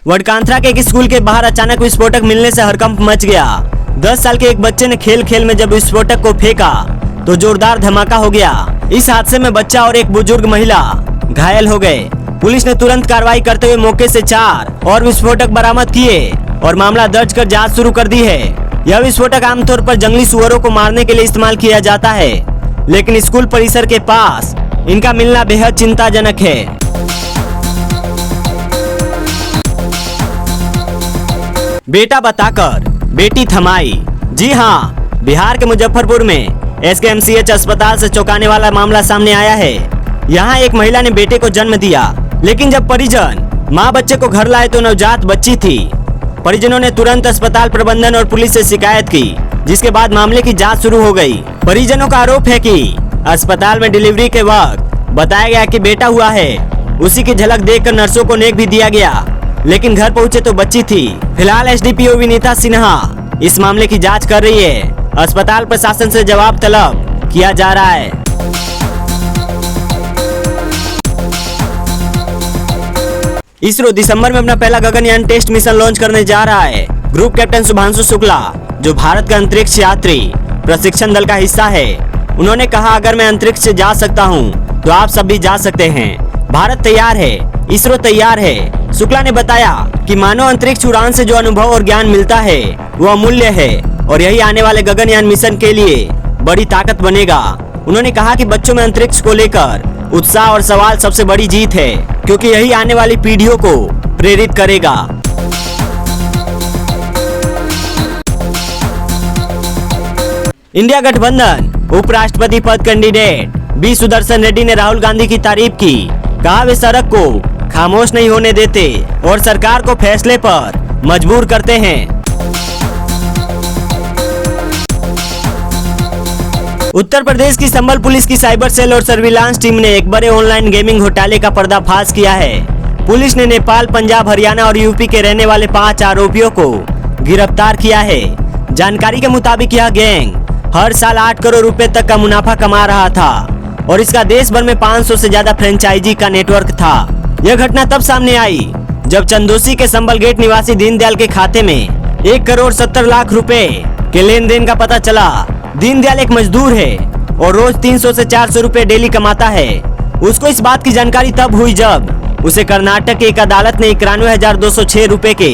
वडकांत्रा के एक स्कूल के बाहर अचानक विस्फोटक मिलने से हड़कंप मच गया। 10 साल के एक बच्चे ने खेल खेल में जब विस्फोटक को फेंका तो जोरदार धमाका हो गया। इस हादसे में बच्चा और एक बुजुर्ग महिला घायल हो गए। पुलिस ने तुरंत कार्रवाई करते हुए मौके से 4 और विस्फोटक बरामद किए और मामला दर्ज कर जांच शुरू कर दी है। यह विस्फोटक आमतौर पर जंगली सुअरों को मारने के लिए इस्तेमाल किया जाता है, लेकिन स्कूल परिसर के पास इनका मिलना बेहद चिंताजनक है। बेटा बताकर बेटी थमाई। जी हाँ, बिहार के मुजफ्फरपुर में एसकेएमसीएच अस्पताल से चौंकाने वाला मामला सामने आया है। यहाँ एक महिला ने बेटे को जन्म दिया, लेकिन जब परिजन माँ बच्चे को घर लाए तो नवजात बच्ची थी। परिजनों ने तुरंत अस्पताल प्रबंधन और पुलिस से शिकायत की, जिसके बाद मामले की जांच शुरू हो गई। परिजनों का आरोप है कि अस्पताल में डिलीवरी के वक्त बताया गया कि बेटा हुआ है। उसी की झलक देखकर नर्सों को नेक भी दिया गया, लेकिन घर पहुंचे तो बच्ची थी। फिलहाल एसडीपीओ विनीता सिन्हा इस मामले की जांच कर रही है। अस्पताल प्रशासन से जवाब तलब किया जा रहा है। इसरो दिसंबर में अपना पहला गगनयान टेस्ट मिशन लॉन्च करने जा रहा है। ग्रुप कैप्टन शुभांशु शुक्ला, जो भारत का अंतरिक्ष यात्री प्रशिक्षण दल का हिस्सा है, उन्होंने कहा, अगर मैं अंतरिक्ष से जा सकता हूं, तो आप सब भी जा सकते हैं। भारत तैयार है, इसरो तैयार है। शुक्ला ने बताया कि मानव अंतरिक्ष उड़ान से जो अनुभव और ज्ञान मिलता है वो अमूल्य है और यही आने वाले गगनयान मिशन के लिए बड़ी ताकत बनेगा। उन्होंने कहा कि बच्चों में अंतरिक्ष को लेकर उत्साह और सवाल सबसे बड़ी जीत है, क्योंकि यही आने वाली पीढ़ियों को प्रेरित करेगा। इंडिया गठबंधन उपराष्ट्रपति पद कैंडिडेट बी सुदर्शन रेड्डी ने राहुल गांधी की तारीफ की। कहा, वे सड़क को खामोश नहीं होने देते और सरकार को फैसले पर मजबूर करते हैं। उत्तर प्रदेश की संबल पुलिस की साइबर सेल और सर्विलांस टीम ने एक बड़े ऑनलाइन गेमिंग घोटाले का पर्दाफाश किया है। पुलिस ने नेपाल, पंजाब, हरियाणा और यूपी के रहने वाले 5 आरोपियों को गिरफ्तार किया है। जानकारी के मुताबिक यह गैंग हर साल 8 करोड़ रुपए तक का मुनाफा कमा रहा था और इसका देश भर में 500 से ज्यादा फ्रेंचाइजी का नेटवर्क था। यह घटना तब सामने आई जब चंदोसी के संबल गेट निवासी दीनदयाल के खाते में 1 करोड़ 70 लाख रुपए के लेन देन का पता चला। दीनदयाल एक मजदूर है और रोज 300 से 400 रुपए डेली कमाता है। उसको इस बात की जानकारी तब हुई जब उसे कर्नाटक की एक अदालत ने 91,206 रुपए के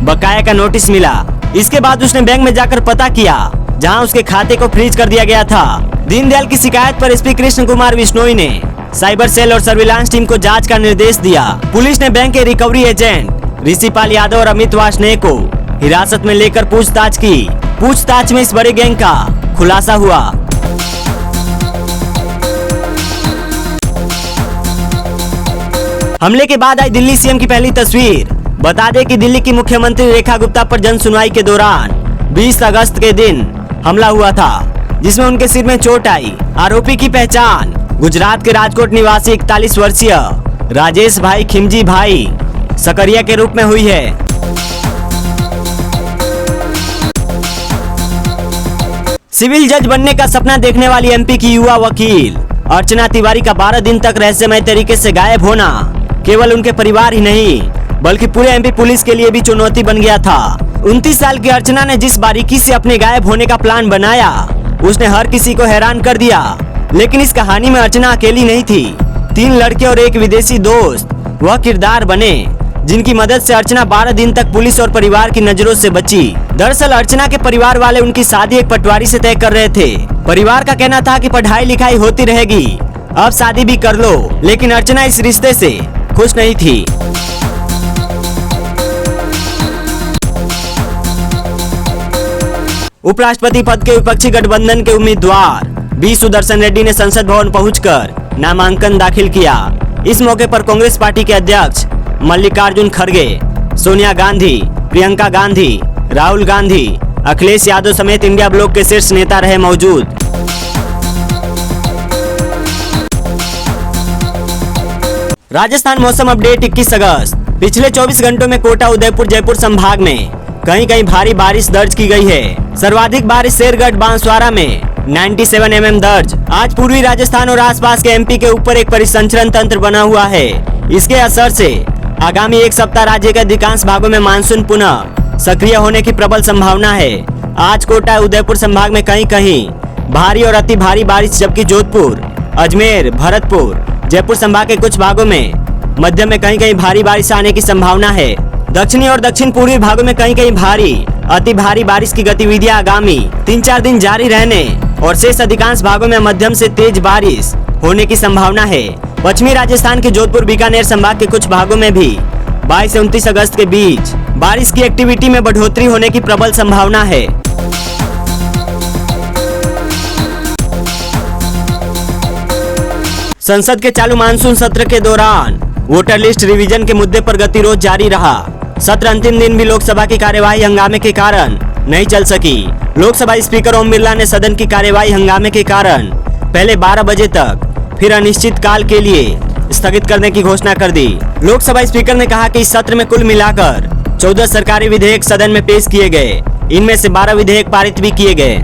बकाया का नोटिस मिला। इसके बाद उसने बैंक में जाकर पता किया, जहां उसके खाते को फ्रीज कर दिया गया था। दीनदयाल की शिकायत पर एसपी कृष्ण कुमार बिश्नोई ने साइबर सेल और सर्विलांस टीम को जांच का निर्देश दिया। पुलिस ने बैंक के रिकवरी एजेंट ऋषिपाल यादव और अमित वार्ष्णेय को हिरासत में लेकर पूछताछ की। पूछताछ में इस बड़े गैंग का खुलासा हुआ। हमले के बाद आई दिल्ली सीएम की पहली तस्वीर। बता दें कि दिल्ली की मुख्यमंत्री रेखा गुप्ता पर जन सुनवाई के दौरान 20 अगस्त के दिन हमला हुआ था, जिसमें उनके सिर में चोट आई। आरोपी की पहचान गुजरात के राजकोट निवासी 41 वर्षीय राजेश भाई खिमजी भाई सकरिया के रूप में हुई है। सिविल जज बनने का सपना देखने वाली एमपी की युवा वकील अर्चना तिवारी का 12 दिन तक रहस्यमय तरीके से गायब होना केवल उनके परिवार ही नहीं, बल्कि पूरे एमपी पुलिस के लिए भी चुनौती बन गया था। 29 साल की अर्चना ने जिस बारीकी से अपने गायब होने का प्लान बनाया, उसने हर किसी को हैरान कर दिया। लेकिन इस कहानी में अर्चना अकेली नहीं थी। 3 लड़के और एक विदेशी दोस्त वह किरदार बने, जिनकी मदद से अर्चना 12 दिन तक पुलिस और परिवार की नजरों से बची। दरअसल अर्चना के परिवार वाले उनकी शादी एक पटवारी से तय कर रहे थे। परिवार का कहना था कि पढ़ाई लिखाई होती रहेगी, अब शादी भी कर लो, लेकिन अर्चना इस रिश्ते से खुश नहीं थी। उपराष्ट्रपति पद के विपक्षी गठबंधन के उम्मीदवार बी सुदर्शन रेड्डी ने संसद भवन पहुंचकर नामांकन दाखिल किया। इस मौके पर कांग्रेस पार्टी के अध्यक्ष मल्लिकार्जुन खड़गे, सोनिया गांधी, प्रियंका गांधी, राहुल गांधी, अखिलेश यादव समेत इंडिया ब्लॉक के शीर्ष नेता रहे मौजूद। राजस्थान मौसम अपडेट 21 अगस्त। पिछले 24 घंटों में कोटा, उदयपुर, जयपुर संभाग में कहीं कहीं भारी बारिश दर्ज की गई है। सर्वाधिक बारिश शेरगढ़, बांसवाड़ा में 97 mm दर्ज। आज पूर्वी राजस्थान और आसपास के एमपी के ऊपर एक परिसंचरण तंत्र बना हुआ है। इसके असर से आगामी एक सप्ताह राज्य के अधिकांश भागों में मानसून पुनः सक्रिय होने की प्रबल संभावना है। आज कोटा उदयपुर संभाग में कहीं कहीं भारी और अति भारी बारिश, जबकि जोधपुर, अजमेर, भरतपुर, जयपुर संभाग के कुछ भागों में मध्यम में कहीं कहीं भारी बारिश आने की संभावना है। दक्षिणी और दक्षिण पूर्वी भागों में कहीं कहीं भारी अति भारी बारिश की गतिविधियां आगामी 3-4 दिन जारी रहने और शेष अधिकांश भागों में मध्यम से तेज बारिश होने की संभावना है। पश्चिमी राजस्थान के जोधपुर, बीकानेर संभाग के कुछ भागों में भी 22 से 29 अगस्त के बीच बारिश की एक्टिविटी में बढ़ोतरी होने की प्रबल संभावना है। संसद के चालू मानसून सत्र के दौरान वोटर लिस्ट रिवीजन के मुद्दे पर गतिरोध जारी रहा। सत्र अंतिम दिन भी लोकसभा की कार्यवाही हंगामे के कारण नहीं चल सकी। लोकसभा स्पीकर ओम बिरला ने सदन की कार्यवाही हंगामे के कारण पहले 12 बजे तक फिर अनिश्चित काल के लिए स्थगित करने की घोषणा कर दी। लोकसभा स्पीकर ने कहा कि इस सत्र में कुल मिलाकर 14 सरकारी विधेयक सदन में पेश किए गए। इनमें से 12 विधेयक पारित भी किए गए।